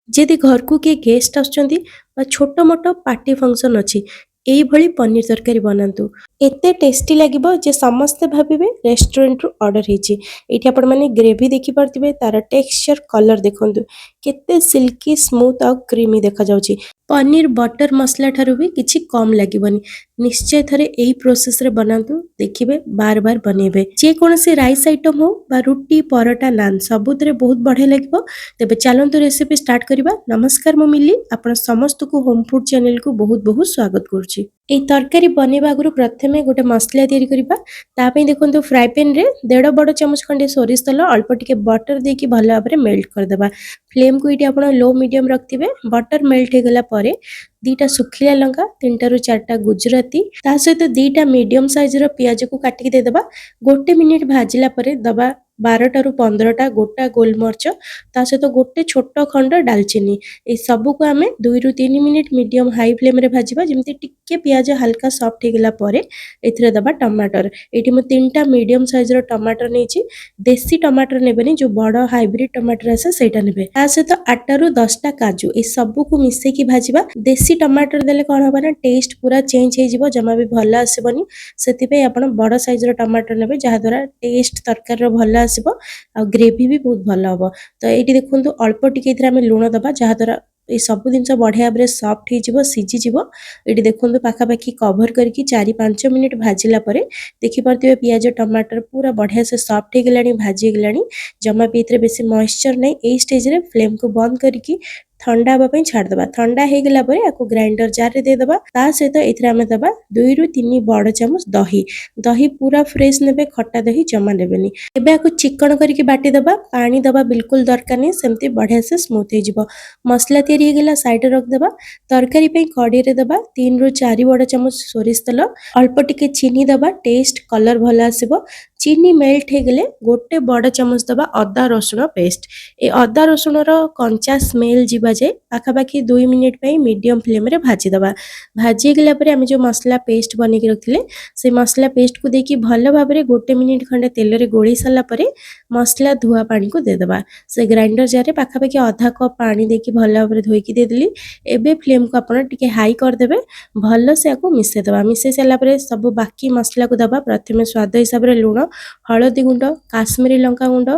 जदि घर को किए गेस्ट आसुचंती छोट मोट पार्टी फंक्शन अच्छी एइभଳି पनीर तरकारी बनातु एते टेस्टी लागिबो जे समस्ते भाबिबे रेस्टोरेंट रु ऑर्डर हेची। एठी आपण माने ग्रेवी देखि पारतिबे तार टेक्सचर कलर देखंतु केते सिल्की स्मूथ और क्रीमी देखा जाउची। पनीर बटर मसला ठारू भी किछि कम लागिबनी। निश्चय थरे एही प्रोसेस रे बनातु देखिबे बार बार बनेबे। जे कोनोसी राइस आइटम हो बा रुटी परोटा नान सबुतरे बहुत बढ़िया लागिबो। तेबे चलंतु रेसिपी स्टार्ट करिबा। नमस्कार मु मिली आपण समस्त को होम फूड चैनल को बहुत बहुत स्वागत करूची। एई तरकारी बनेबा आगुरु प्रथमे गोटे मसला तयारी करिबा। ता पई देखंतु फ्राई पैन रे 1.5 बड़ चमच खंडे सोरिष तेल अल्प टिके बटर देकी भलो भाबरे मेल्ट कर देबा। फ्लेम को इटी आपण लो मीडियम रखथिबे। बटर मेल्ट हे गला परे दीटा सुखिला लंका 3 रु 4 गुजराती ता सहित दीटा मीडियम साइज रो प्याज को काटिक दे देबा। 1 मिनिट भाजिला परे दबा 12 रु 15 गोटा गोलमर्च ता सहित गोटे छोट खंड डालचीनी ए सबु को आमे 2 रु 3 मिनिट मीडियम हाई फ्लेम रे भाजिबा। जेमति टिके प्याज हल्का सॉफ्ट हे गला परे एथिरे दबा टमाटर। एठी म 3टा मीडियम साइज रो टमाटर नेची। देसी टमाटर नेबेनी जो बड़ हाइब्रिड टमाटर आसे सेटा नेबे। ता सहित 8 रु 10टा काजू ए सबु को मिसे की भाजिबा। देसी टमाटर देले कोन होबा ना टेस्ट पूरा चेंज हे जिवो जमा भी भलो आसीबनी। सेति पे आपण बड़ साइज रो टमाटर नेबे जहा द्वारा टेस्ट तरकारी रो भलो आसीबो आ ग्रेवी भी बहुत भलो हबो। तो एठी देखंतु अल्प टिके इथरा हम लूण दबा जहा द्वारा ए सब जिनस बढ़िया भाबरे सॉफ्ट हे जिवो सिजी जिवो। एठी देखंतु पाखा पाखी कवर करके 4-5 मिनिट भाजिला परे देखि परतिबे पियाज टमाटर पूरा बढ़िया से सॉफ्ट हे गेलानी भाजी गेलानी जमा भी इथरे बेसी मॉइस्चर नै। ए स्टेज रे फ्लेम को बंद करके ठंडा हबा पई छाड़ दबा। ठंडा हे गेला परे आको ग्राइंडर जार रे दे दबा। ता सहित एथिरे हम दबा 2 रु 3 बड़ चमच दही। दही पूरा फ्रेश नेबे खट्टा दही जमा नेबेनी। एबे आको चिकन करके बाटी दबा। पानी दबा बिल्कुल दरकार नै सेमति बढ़िया से स्मूथ हे जिवो। मसला तयारी हे गेला साइड रे रख दबा। तरकारी पई कढ़ी रे दबा 3 रु 4 बड़ चमच सोरिष तेल अल्प टिके चीनी दबा टेस्ट कलर भलो आसीबो। चीनी मेल्ट हे गेले गोटे बड़ चमच दबा अदा रसुण पेस्ट। ए अदा रसुण रो कंचा स्मेल जिबा जे पाखा पाखी 2 मिनिट पई मीडियम फ्लेम रे भाजी दबा। भाजी गेला परे हम जो मसला पेस्ट बने के रखथिले से मसला पेस्ट को देकी भलो भाबरे गोटे मिनिट खंडे तेल रे गोळी साला परे मसला धुआ पानी को दे दबा। से ग्राइंडर जार रे पाखा पाखी आधा कप पानी देकी भलो भाबरे धोई की दे देली। एबे फ्लेम को आपण टिके हाई कर देबे। भलो से आको मिसे दबा। मिसे साला परे सब बाकी मसला को दबा। प्रथमे स्वाद हिसाब रे लूण हळदी गुंड काश्मीरी लंका गुंड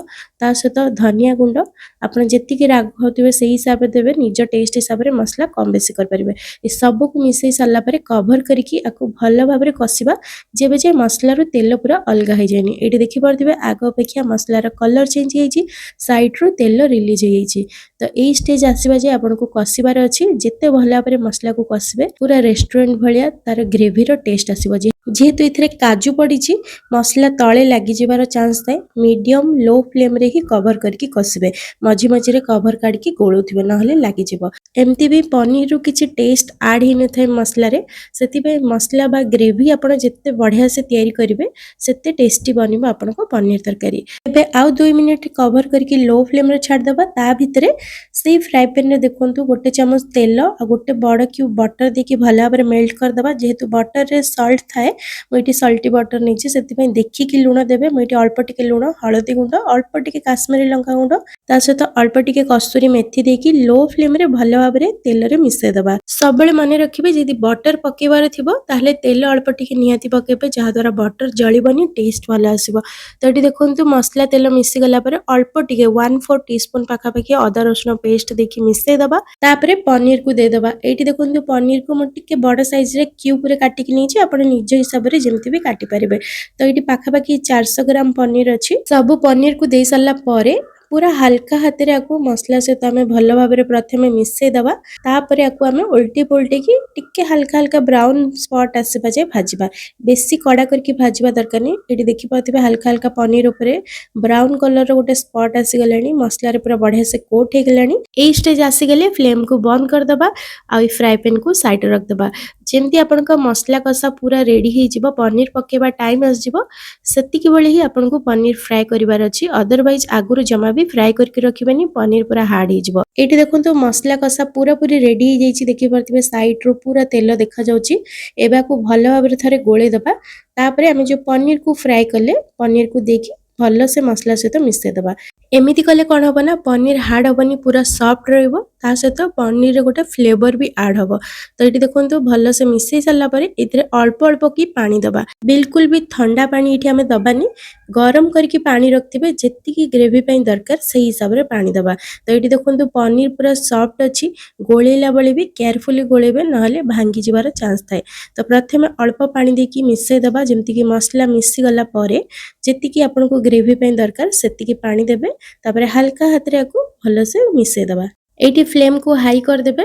ता सहित धनिया गुंड आपण जेति के राग होतिबे सेही हिसाब रे देबे। निज टेस्ट हिसाब रे मसला कम बेसी कर परिबे। ए सब को मिसई साला परे कवर करके आको भलो भाबरे कसिबा जेबे जे मसला रो तेल पूरा अलगा हे जायनी। एठी देखि परदिबे आगो अपेक्षा मसला रो कलर चेंज हेजी साइड रो तेल रिलीज हेजी। तो ए स्टेज आसीबा जे आपण को कसिबार अछि जेते भलो भाबरे मसला को कसिबे पूरा रेस्टोरेंट भलिया तार ग्रेवी रो टेस्ट आसीबो। जेहेतु इथरे काजू पड़ीची मसला तले लागी जिबार चांस थाए। मीडियम लो फ्लेम रे ही कवर करके कसिबे। मझी मझी रे कवर काढकी गोळुथिबे नहले लागी जिवो। एमती भी पनीर रो किछि टेस्ट ऐड हि न थाए मसला रे। सेति पे मसला बा ग्रेवी आपण जेते बढ़िया से तयारी करिवे सेते टेस्टी बनिबो आपण को पनीर तरकारी। एबे आउ 2 मिनिट कवर करके लो फ्लेम रे छाड़ दबा। ता भितरे से फ्राई पैन रे देखंतु गोटे चमच तेल आ गोटे बड़ क्यूब बटर देकी भला भाबरे मेल्ट कर दबा। जेहेतु बटर रे सॉल्ट थाए मुइटी सॉल्टी बटर नेछि सेति पई देखि कि लूण देबे। मुइटी अल्प टिके लूण हळदी गुंड अल्प टिके काश्मीरी लंका गुंड ता सहित अल्प टिके कस्तूरी मेथी देकी लो फ्लेम रे भलो भाबरे तेल रे मिसे दबा। सबले माने रखिबे जदि बटर पकेबार थिबो ताहले तेल अल्प टिके निहाती पकेबे जहा द्वारा बटर जळिबनी टेस्ट भलो आसीबो। तो एटी देखंतु मसला तेल मिसी गला परे अल्प टिके 1/4 टीस्पून पाखा पाखी अदा रसुण पेस्ट देकी मिसे दबा। तापरे पनीर को दे दबा। एटी देखंतु पनीर को मु टिके बड़ साइज रे क्यूब रे काटि कि नेछि आपण निज हिसाब रे जेमति भी काटि परिबे। तो एटी पाखा पाखी 400 ग्राम पनीर अछि। सब पनीर को दे साला परे पूरा हल्का हाथ रे आको मसला से तमे भलो भाबरे प्रथमे मिसे दबा। तापरे आको हमें उल्टी पुल्टी की टिके हल्का हल्का ब्राउन स्पॉट आसीबा जे भाजिबा। बेसी कड़ा करके भाजिबा दरकार नै। एटी देखि पाथिबे हल्का हल्का पनीर ऊपरे ब्राउन कलर रो गोटे स्पॉट आसी गलानी। मसला रे पूरा बढ़िया से coat hey Galani. A stage आसी गेले फ्लेम को बंद कर दबा आ फ्राई पैन को साइड रख दबा। जेमती आपण को मसला कसा पूरा रेडी हे जिवो पनीर पकेबा टाइम आस जिवो सेति के बळे ही आपण को पनीर फ्राई करिवार अछि। अदरवाइज आगुरु जमा भी फ्राई करके रखिबेनी पनीर पूरा हार्ड हे जिवो। एठी देखंतु मसला कसा पूरा पूरी रेडी हे जाईची। देखि परतिबे साइड रो पूरा तेल देखा जाउची। एबा को भलो भाबरे थरे गोळे दबा। तापरे हम जो पनीर को फ्राई करले पनीर को देखि भलो से मसला सहित मिसे दबा। एमिति कले कौन हबो ना पनीर हार्ड हबनी पूरा सॉफ्ट रहिबो ता सहित पनीर रे गोटे फ्लेवर भी ऐड हबो। तो एठी देखंतु भल से मिसै सारला परे इतरे अल्प अल्प की पानी दबा बिल्कुल भी ठंडा पानी इठी हमें दबानी गरम करके पानी रखथिबे जेतिकी ग्रेवी पई दरकार सेही हिसाब रे पानी दबा। तो एठी देखंतु पनीर पूरा सॉफ्ट अछि गोळेला बळे भी केयरफुली गोळेबे नहले भांगी जिवार चांस थाए। तो प्रथमे अल्प पानी देकी मिसै दबा जेमति की मसला मिसी गला परे जेतिकी आपनको ग्रेवी पई दरकार सेतिकी पानी देबे तापरे हल्का हाथ रे आकु भल से मिसै दबा। एठी फ्लेम को हाई कर देबे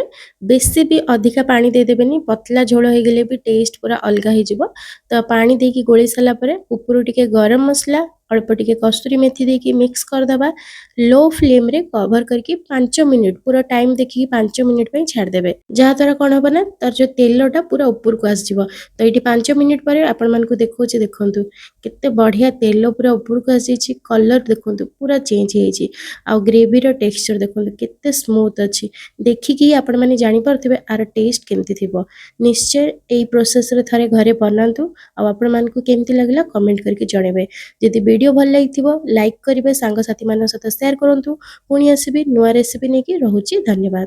बेसी भी अधिका पानी दे देबेनी पतला झोल हो गेले भी टेस्ट पूरा अलगा हो जिवो। तो पानी देकी गोळी साला परे ऊपर टिके गरम मसला अल्प टिके कस्तूरी मेथी देकी मिक्स कर दबा लो फ्लेम रे कवर करके 5 मिनिट पूरा टाइम देखि 5 मिनिट पे छाड़ देबे जहा द्वारा कोन होबो ना तर जो तेलटा पूरा ऊपर को आस जिवो। तो एठी 5 मिनिट परे आपण मानको देखौछि देखंतु केते बढ़िया तेल पूरा ऊपर को आसी छि कलर देखंतु पूरा चेंज हे छि आ ग्रेवी रो टेक्सचर देखंतु केते स्मूथ अछि देखिकी आपण माने जानि परथिबे आर टेस्ट केमति थिबो। निश्चय एई प्रोसेस रे थारे घरे बनांतु आ आपण मानको केमति लागला कमेंट करके जणेबे। जदि वीडियो भल लागिथिबो लाइक करिवे सांग साथी मान सहित शेयर करंतु पुणी आसीबे नुवा रेसिपी नेकी रहुछि धन्यवाद।